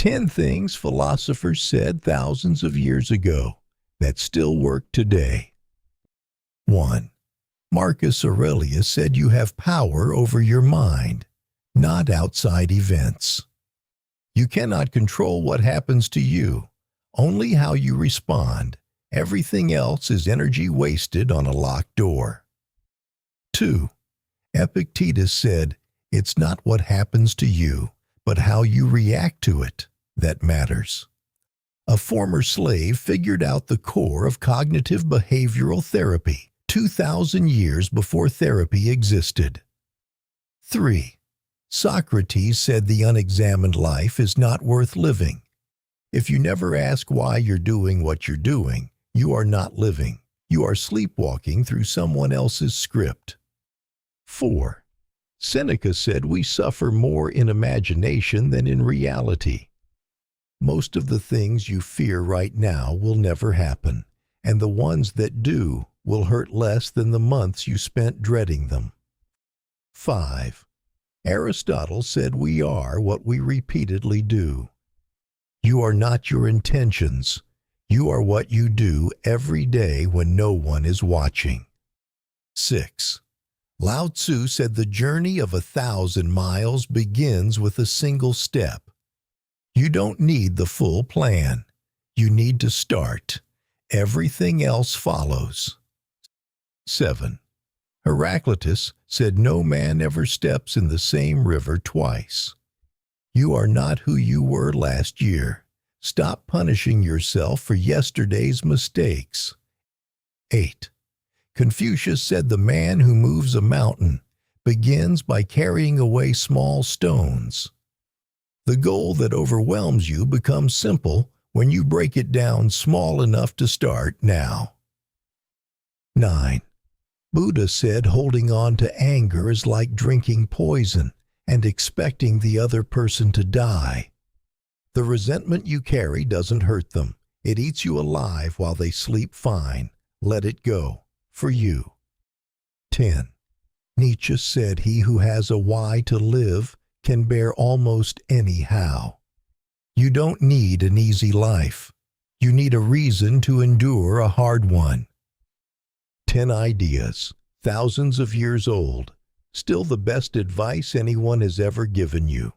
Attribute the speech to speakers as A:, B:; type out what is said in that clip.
A: 10 things philosophers said thousands of years ago that still work today. 1. Marcus Aurelius said you have power over your mind, not outside events. You cannot control what happens to you, only how you respond. Everything else is energy wasted on a locked door. 2. Epictetus said, it's not what happens to you, but how you react to it that matters. A former slave figured out the core of cognitive behavioral therapy 2,000 years before therapy existed. 3. Socrates said the unexamined life is not worth living. If you never ask why you're doing what you're doing, you are not living. You are sleepwalking through someone else's script. 4. Seneca said we suffer more in imagination than in reality. Most of the things you fear right now will never happen, and the ones that do will hurt less than the months you spent dreading them. 5. Aristotle said we are what we repeatedly do. You are not your intentions. You are what you do every day when no one is watching. 6. Lao Tzu said the journey of 1,000 miles begins with a single step. You don't need the full plan. You need to start. Everything else follows. 7. Heraclitus said no man ever steps in the same river twice. You are not who you were last year. Stop punishing yourself for yesterday's mistakes. 8. Confucius said the man who moves a mountain begins by carrying away small stones. The goal that overwhelms you becomes simple when you break it down small enough to start now. 9. Buddha said holding on to anger is like drinking poison and expecting the other person to die. The resentment you carry doesn't hurt them. It eats you alive while they sleep fine. Let it go. For you. 10. Nietzsche said he who has a why to live can bear almost any how. You don't need an easy life. You need a reason to endure a hard one. 10 ideas, thousands of years old, still the best advice anyone has ever given you.